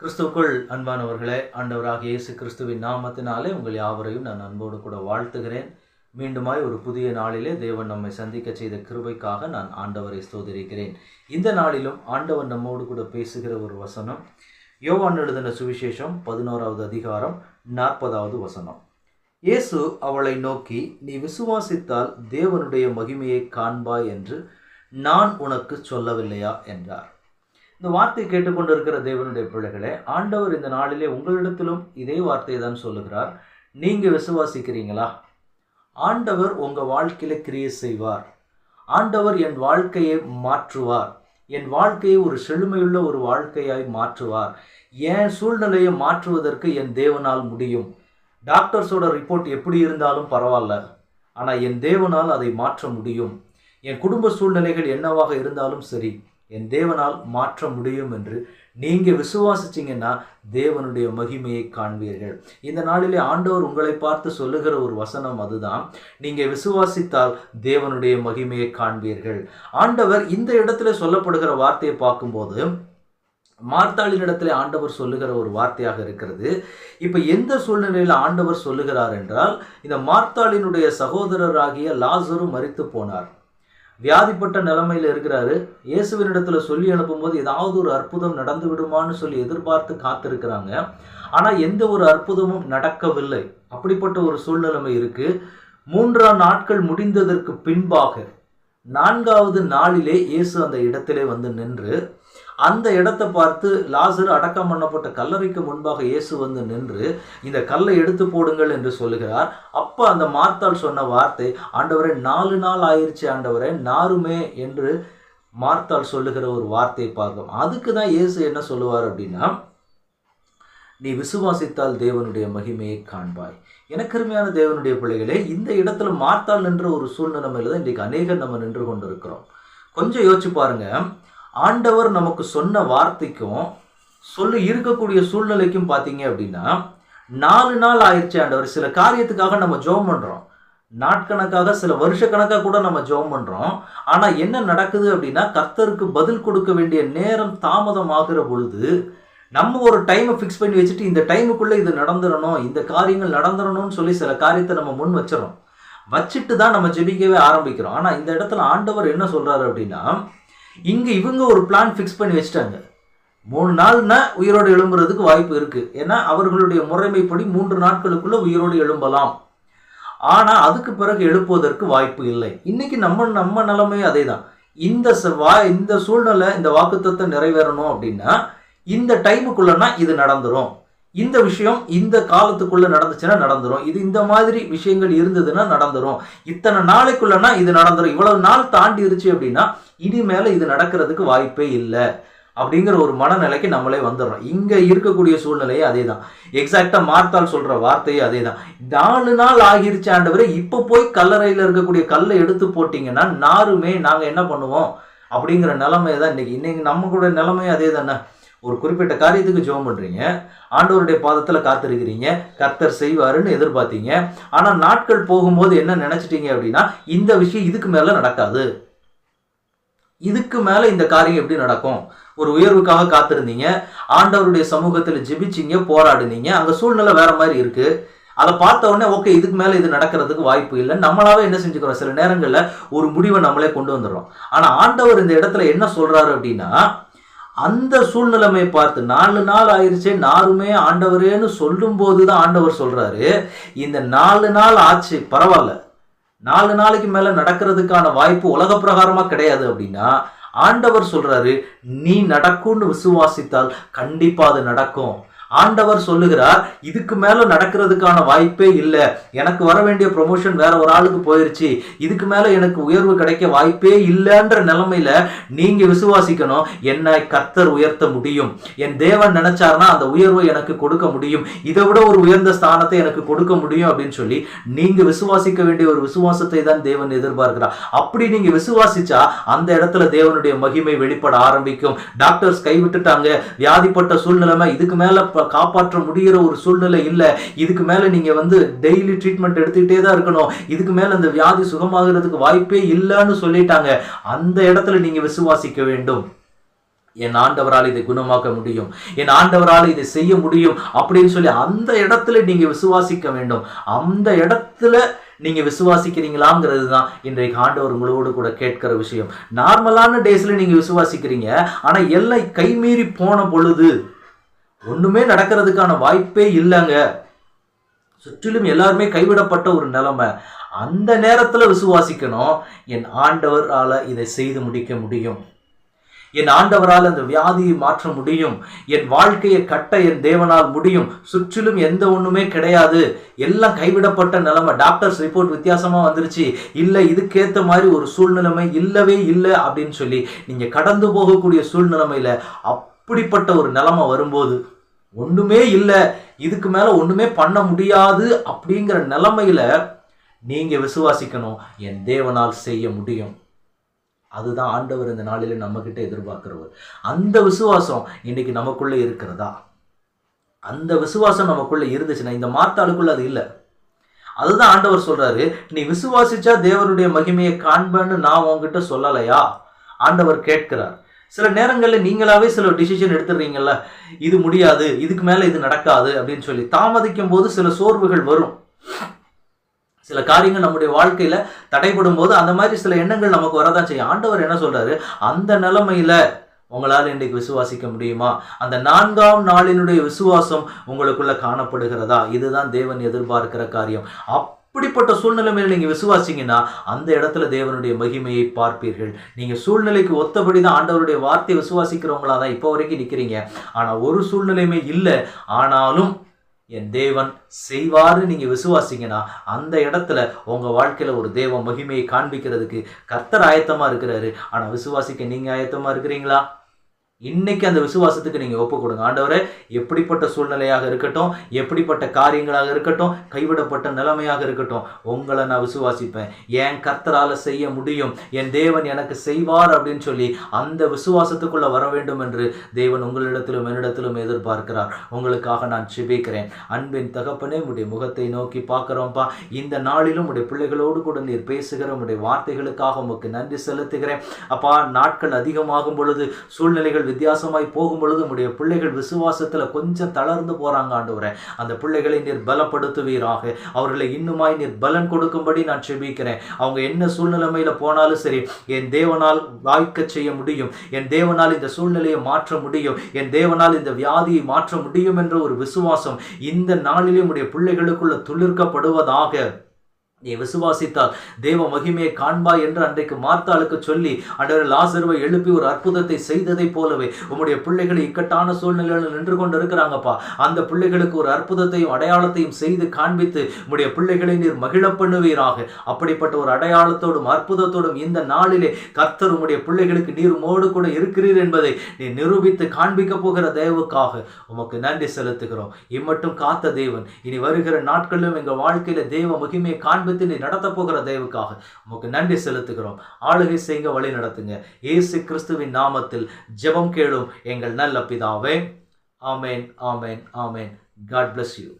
கிறிஸ்துவுக்குள் அன்பானவர்களே, ஆண்டவராகிய இயேசு கிறிஸ்துவின் நாமத்தினாலே உங்கள் யாவரையும் நான் அன்போடு கூட வாழ்த்துகிறேன். மீண்டுமாய் ஒரு புதிய நாளிலே தேவன் நம்மை சந்திக்க செய்த கிருபைக்காக நான் ஆண்டவரை ஸ்தோத்திரிக்கிறேன். இந்த நாளிலும் ஆண்டவர் நம்மோடு கூட பேசுகிற ஒரு வசனம், யோவான் எழுதின சுவிசேஷம் 11வது அதிகாரம் 40வது வசனம். இயேசு அவளை நோக்கி, நீ விசுவாசித்தால் தேவனுடைய மகிமையை காண்பாய் என்று நான் உனக்கு சொல்லவில்லையா என்றார். இந்த வார்த்தை கேட்டுக்கொண்டிருக்கிற தேவனுடைய பிள்ளைகளே, ஆண்டவர் இந்த நாளிலே உங்களிடத்திலும் இதே வார்த்தையை தான் சொல்லுகிறார். நீங்க விசுவாசிக்கிறீங்களா? ஆண்டவர் உங்க வாழ்க்கையில கிரியை செய்வார். ஆண்டவர் என் வாழ்க்கையை மாற்றுவார். என் வாழ்க்கையை ஒரு செழுமையுள்ள ஒரு வாழ்க்கையாய் மாற்றுவார். என் சூழ்நிலையை மாற்றுவதற்கு என் தேவனால் முடியும். டாக்டர்ஸோட ரிப்போர்ட் எப்படி இருந்தாலும் பரவாயில்ல, ஆனால் என் தேவனால் அதை மாற்ற முடியும். என் குடும்ப சூழ்நிலைகள் என்னவாக இருந்தாலும் சரி, என் தேவனால் மாற்ற முடியும் என்று நீங்க விசுவாசிச்சீங்கன்னா தேவனுடைய மகிமையை காண்பீர்கள். இந்த நாளிலே ஆண்டவர் உங்களை பார்த்து சொல்லுகிற ஒரு வசனம் அதுதான், நீங்க விசுவாசித்தால் தேவனுடைய மகிமையை காண்பீர்கள். ஆண்டவர் இந்த இடத்துல சொல்லப்படுகிற வார்த்தையை பார்க்கும்போது மார்த்தாளின் இடத்துல ஆண்டவர் சொல்லுகிற ஒரு வார்த்தையாக இருக்கிறது. இப்ப எந்த சூழ்நிலையில ஆண்டவர் சொல்லுகிறார் என்றால், இந்த மார்த்தாளினுடைய சகோதரராகிய லாசரு மரித்து போனார். வியாதிப்பட்ட நிலைமையில் இருக்கிறாரு. இயேசுவினிடத்துல சொல்லி அனுப்பும்போது ஏதாவது ஒரு அற்புதம் நடந்து விடுமான்னு சொல்லி எதிர்பார்த்து காத்திருக்கிறாங்க. ஆனா எந்த ஒரு அற்புதமும் நடக்கவில்லை. அப்படிப்பட்ட ஒரு சூழ்நிலைமை இருக்கு. 3 நாட்கள் முடிந்ததற்கு பின்பாக 4வது நாளிலே இயேசு அந்த இடத்திலே வந்து நின்று, அந்த இடத்தை பார்த்து லாசரு அடக்கம் பண்ணப்பட்ட கல்லறைக்கு முன்பாக இயேசு வந்து நின்று, இந்த கல்லை எடுத்து போடுங்கள் என்று சொல்லுகிறார். அப்ப அந்த மார்த்தாள் சொன்ன வார்த்தை, ஆண்டவரே 4 நாள் ஆயிருச்சு ஆண்டவரே, நாருமே என்று மார்த்தாள் சொல்லுகிற ஒரு வார்த்தையை பார்க்கும். அதுக்கு தான் இயேசு என்ன சொல்லுவார் அப்படின்னா, நீ விசுவாசித்தால் தேவனுடைய மகிமையை காண்பாய். எனக்கு அருமையான தேவனுடைய பிள்ளைகளே, இந்த இடத்துல மார்த்தாள் நின்ற ஒரு சூழ்நிலைமையில தான் இன்றைக்கு அநேகர் நம்ம நின்று கொண்டு இருக்கிறோம். கொஞ்சம் யோசிச்சு பாருங்க. ஆண்டவர் நமக்கு சொன்ன வார்த்தைக்கும் சொல்லி இருக்கக்கூடிய சூழ்நிலைக்கும் பார்த்தீங்க அப்படின்னா 4 நாள் ஆயிடுச்சு ஆண்டவர். சில காரியத்துக்காக நம்ம ஜெபம் பண்றோம், நாட்கணக்காக சில வருஷ கணக்காக கூட நம்ம ஜெபம் பண்றோம். ஆனா என்ன நடக்குது அப்படின்னா, கர்த்தருக்கு பதில் கொடுக்க வேண்டிய நேரம் தாமதமாகிற பொழுது நம்ம ஒரு டைமை ஃபிக்ஸ் பண்ணி வச்சுட்டு, இந்த டைமுக்குள்ள இது நடந்துடணும், இந்த காரியங்கள் நடந்துடணும்னு சொல்லி சில காரியத்தை நம்ம முன் வச்சுட்டு தான் நம்ம ஜெபிக்கவே ஆரம்பிக்கிறோம். ஆனா இந்த இடத்துல ஆண்டவர் என்ன சொல்றாரு அப்படின்னா, இங்க இவங்க ஒரு பிளான் ஃபிக்ஸ் பண்ணி வச்சுட்டாங்க. 3 நாள்னா உயிரோடு எழும்புறதுக்கு வாய்ப்பு இருக்கு. ஏன்னா அவர்களுடைய முறைமைப்படி 3 நாட்களுக்குள்ள உயிரோடு எழும்பலாம். ஆனா அதுக்கு பிறகு எழுப்புவதற்கு வாய்ப்பு இல்லை. இன்னைக்கு நம்ம நிலைமை அதே தான். இந்த சூழ்நிலை, இந்த வாக்குத்தத்தம் நிறைவேறணும் அப்படின்னா இந்த டைமுக்குள்ளனா இது நடந்துரும். இந்த விஷயம் இந்த காலத்துக்குள்ள நடந்துச்சுன்னா நடந்துரும். இது இந்த மாதிரி விஷயங்கள் இருந்ததுன்னா நடந்துரும். இத்தனை நாளைக்குள்ளனா இது நடந்துரும். இவ்வளவு நாள் தாண்டிருச்சு அப்படின்னா இனிமேல இது நடக்கிறதுக்கு வாய்ப்பே இல்லை அப்படிங்கிற ஒரு மனநிலைக்கு நம்மளே வந்துடுறோம். இங்க இருக்கக்கூடிய சூழ்நிலையே அதே தான். எக்ஸாக்டா மார்த்தாள் சொல்ற வார்த்தையே அதே தான். 4 நாள் ஆகிருச்சு ஆண்டவரே, இப்ப போய் கல்லறையில இருக்கக்கூடிய கல்லை எடுத்து போட்டீங்கன்னா நாருமே நாங்க என்ன பண்ணுவோம் அப்படிங்கிற நிலைமை தான் இன்னைக்கு நம்ம கூட நிலைமை அதே தானே. ஒரு குறிப்பிட்ட காரியத்துக்கு ஜெபம் பண்றீங்க, ஆண்டவருடைய பாதத்துல காத்திருக்கிறீங்க, கர்த்தர் செய்வாருன்னு எதிர்பார்த்தீங்க. ஆனா நாட்கள் போகும்போது என்ன நினைச்சிட்டீங்க அப்படின்னா, இந்த விஷயம் இதுக்கு மேல நடக்காது, இதுக்கு மேல இந்த காரியம் எப்படி நடக்கும். ஒரு உயர்வுக்காக காத்திருந்தீங்க, ஆண்டவருடைய சமூகத்துல ஜெபிச்சீங்க, போராடுனீங்க, அங்க சூழ்நிலை வேற மாதிரி இருக்கு. அதை பார்த்த உடனே ஓகே இதுக்கு மேல இது நடக்கிறதுக்கு வாய்ப்பு இல்லை, நம்மளாவே என்ன செஞ்சுக்கிறோம், சில நேரங்கள்ல ஒரு முடிவை நம்மளே கொண்டு வந்துடுறோம். ஆனா ஆண்டவர் இந்த இடத்துல என்ன சொல்றாரு அப்படின்னா, அந்த சூழ்நிலைமையை பார்த்து 4 நாள் ஆயிருச்சே நாருமே ஆண்டவரேன்னு சொல்லும் போதுதான் ஆண்டவர் சொல்றாரு, இந்த 4 நாள் ஆச்சு பரவாயில்ல, 4 நாளைக்கு மேல நடக்கிறதுக்கான வாய்ப்பு உலக பிரகாரமா கிடையாது அப்படின்னா ஆண்டவர் சொல்றாரு, நீ நடக்கும்னு விசுவாசித்தால் கண்டிப்பா அது நடக்கும். ஆண்டவர் சொல்லுகிறார், இதுக்கு மேல நடக்கிறதுக்கான வாய்ப்பே இல்லை, எனக்கு வர வேண்டிய ப்ரொமோஷன் வேற ஒரு ஆளுக்கு போயிருச்சு, இதுக்கு மேல எனக்கு உயர்வு கிடைக்க வாய்ப்பே இல்லைன்ற நிலைமையில நீங்க விசுவாசிக்கணும், என்னை கர்த்தர் உயர்த்த முடியும், என் தேவன் நினைச்சாருன்னா அந்த உயர்வை எனக்கு கொடுக்க முடியும், இதை விட ஒரு உயர்ந்த ஸ்தானத்தை எனக்கு கொடுக்க முடியும் அப்படின்னு சொல்லி நீங்க விசுவாசிக்க வேண்டிய ஒரு விசுவாசத்தை தான் தேவன் எதிர்பார்க்கிறார். அப்படி நீங்க விசுவாசிச்சா அந்த இடத்துல தேவனுடைய மகிமை வெளிப்பட ஆரம்பிக்கும். டாக்டர்ஸ் கைவிட்டுட்டாங்க, வியாதிப்பட்ட சூழ்நிலைமை, இதுக்கு மேல காப்பாற்ற முடிகிற ஒரு சூழ்நிலை இல்லை, இதுக்கு மேல நீங்க டெய்லி ட்ரீட்மெண்ட் எடுத்துக்கிட்டே தான் இருக்கணும், இதுக்கு மேல அந்த வியாதி சுகமாகிறதுக்கு வாய்ப்பே இல்லைன்னு சொல்லிட்டாங்க. அந்த இடத்துல நீங்க விசுவாசிக்க வேண்டும். என் ஆண்டவரால் இதை குணமாக்க முடியும், என் ஆண்டவரால் இதை செய்ய முடியும் அப்படின்னு சொல்லி அந்த இடத்துல நீங்க விசுவாசிக்க வேண்டும். அந்த இடத்துல நீங்க விசுவாசிக்கிறீங்களாங்கிறது தான் இன்றைக்கு ஆண்டவர் உங்களோடு கூட கேட்கிற விஷயம். நார்மலான டேஸ்ல நீங்க விசுவாசிக்கிறீங்க, ஆனா எல்லை கைமீறி போன பொழுது ஒண்ணுமே நடக்கிறதுக்கான வாய்ப்பே இல்லைங்க. சுற்றிலும் எல்லாருமே கைவிடப்பட்ட ஒரு நிலைமை. அந்த நேரத்துல விசுவாசிக்கணும், என் ஆண்டவரால இதை செய்து முடிக்க முடியும், என் ஆண்டவரால் அந்த வியாதியை மாற்ற முடியும், என் வாழ்க்கையை கட்ட என் தேவனால் முடியும். சுற்றிலும் எந்த ஒண்ணுமே கிடையாது, எல்லாம் கைவிடப்பட்ட நிலைமை. டாக்டர்ஸ் ரிப்போர்ட் வித்தியாசமா வந்துருச்சு, இல்லை இதுக்கேற்ற மாதிரி ஒரு சூழ்நிலைமை இல்லவே இல்லை அப்படின்னு சொல்லி நீங்க கடந்து போகக்கூடிய சூழ்நிலைமையில அப்படிப்பட்ட ஒரு நிலைமை வரும்போது ஒண்ணுமே இல்லை, இதுக்கு மேல ஒண்ணுமே பண்ண முடியாது அப்படிங்கிற நிலைமையில நீங்க விசுவாசிக்கணும், என் தேவனால் செய்ய முடியும். அதுதான் ஆண்டவர் இந்த நாளில நம்ம கிட்ட எதிர்பார்க்கிறவர். அந்த விசுவாசம் இன்னைக்கு நமக்குள்ள இருக்கிறதா? அந்த விசுவாசம் நமக்குள்ள இருந்துச்சுன்னா, இந்த மார்த்தாளுக்குள்ள அது இல்லை. அதுதான் ஆண்டவர் சொல்றாரு, நீ விசுவாசிச்சா தேவனுடைய மகிமையை காண்பன்னு நான் உங்ககிட்ட சொல்லலையா? ஆண்டவர் கேட்கிறார். சில நேரங்களில் நீங்களாவே சில டிசிஷன் எடுத்துடுறீங்கல்ல, இது முடியாது, இதுக்கு மேல இது நடக்காது அப்படின்னு சொல்லி தாமதிக்கும் போது சில சோர்வுகள் வரும். சில காரியங்கள் நம்முடைய வாழ்க்கையில தடைப்படும் போது அந்த மாதிரி சில எண்ணங்கள் நமக்கு வரதான் செய்யும். ஆண்டவர் என்ன சொல்றாரு, அந்த நிலைமையில உங்களால் இன்றைக்கு விசுவாசிக்க முடியுமா? அந்த 4ஆம் நாளினுடைய விசுவாசம் உங்களுக்குள்ள காணப்படுகிறதா? இதுதான் தேவன் எதிர்பார்க்கிற காரியம். அப்படிப்பட்ட சூழ்நிலைமையில நீங்க விசுவாசிங்கன்னா அந்த இடத்துல தேவனுடைய மகிமையை பார்ப்பீர்கள். நீங்க சூழ்நிலைக்கு ஒத்தபடிதான் ஆண்டவருடைய வார்த்தை விசுவாசிக்கிறவங்களா தான் இப்போ வரைக்கும் நிக்கிறீங்க. ஆனா ஒரு சூழ்நிலையுமே இல்லை, ஆனாலும் என் தேவன் செய்வாரு நீங்க விசுவாசிங்கன்னா அந்த இடத்துல உங்க வாழ்க்கையில ஒரு தேவ மகிமையை காண்பிக்கிறதுக்கு கர்த்தர் ஆயத்தமா இருக்கிறாரு. ஆனா விசுவாசிக்க நீங்க ஆயத்தமா இருக்கிறீங்களா? இன்னைக்கு அந்த விசுவாசத்துக்கு நீங்க ஒப்பு கொடுங்க. ஆண்டவரே, எப்படிப்பட்ட சூழ்நிலையாக இருக்கட்டும், எப்படிப்பட்ட காரியங்களாக இருக்கட்டும், கைவிடப்பட்ட நிலைமையாக இருக்கட்டும், உங்களை நான் விசுவாசிப்பேன், என் கர்த்தரால செய்ய முடியும், என் தேவன் எனக்கு செய்வார் அப்படின்னு சொல்லி அந்த விசுவாசத்துக்குள்ள வர வேண்டும் என்று தேவன் உங்களிடத்திலும் என்னிடத்திலும் எதிர்பார்க்கிறார். உங்களுக்காக நான் ஜெபிக்கிறேன். அன்பின் தகப்பனே, உடைய முகத்தை நோக்கி பார்க்கிறோம்ப்பா. இந்த நாளிலும் உடைய பிள்ளைகளோடு கூட நீர் பேசுகிற உடைய வார்த்தைகளுக்காக உமக்கு நன்றி செலுத்துகிறேன். அப்பா, நாட்கள் அதிகமாகும் பொழுது, சூழ்நிலைகள் வித்தியாசமாய் போகும் பொழுது உடைய பிள்ளைகள் விசுவாசத்துல கொஞ்சம் தளர்ந்து போறாங்க. ஆண்டவரே, அந்த பிள்ளைகளை நீர் பலப்படுத்துவீராக. அவர்களை இன்னுமாய் நீர் பலன் கொடுக்கும்படி நான் ஜெபிக்கிறேன். அவங்க என்ன சூழ்நிலைமையில போனாலும் சரி, என் தேவனால் வாய்க்க செய்ய முடியும், என் தேவனால் இந்த சூழ்நிலையை மாற்ற முடியும், என் தேவனால் இந்த வியாதியை மாற்ற முடியும் என்ற ஒரு விசுவாசம் இந்த நாளிலே உடைய பிள்ளைகளுக்குள்ள துளிர்க்கப்படுவதாக. நீ விசுவாசித்தால் தேவ மகிமையை காண்பாய் என்று அன்றைக்கு மார்த்தாளுக்கு சொல்லி ஆண்டவர் லாசருவை எழுப்பி ஒரு அற்புதத்தை செய்ததை போலவே உம்முடைய பிள்ளைகளை இக்கட்டான சூழ்நிலையில் நின்று கொண்டு இருக்கிறாங்கப்பா. அந்த பிள்ளைகளுக்கு ஒரு அற்புதத்தையும் அடையாளத்தையும் செய்து காண்பித்து உம்முடைய பிள்ளைகளை நீர் மகிழ பண்ணுவீராக. அப்படிப்பட்ட ஒரு அடையாளத்தோடும் அற்புதத்தோடும் இந்த நாளிலே கர்த்தர் உம்முடைய பிள்ளைகளுக்கு நீர் உம்மோடு கூட இருக்கிறீர் என்பதை நீ நிரூபித்து காண்பிக்க போகிற தேவனுக்காக உமக்கு நன்றி செலுத்துகிறோம். இம்மட்டும் காத்த தேவன் இனி வருகிற நாட்களிலும் எங்கள் வாழ்க்கையில தேவ மகிமையை காண்பி நீ நடத்த போகிற தேவனுக்காக உமக்கு நன்றி செலுத்துகிறோம். ஆளுகை செய்ய வழி நடத்துங்க. இயேசு கிறிஸ்துவின் நாமத்தில் ஜெபம் கேளும் எங்கள் நல்ல பிதாவே. ஆமென், ஆமென், ஆமென். God bless you.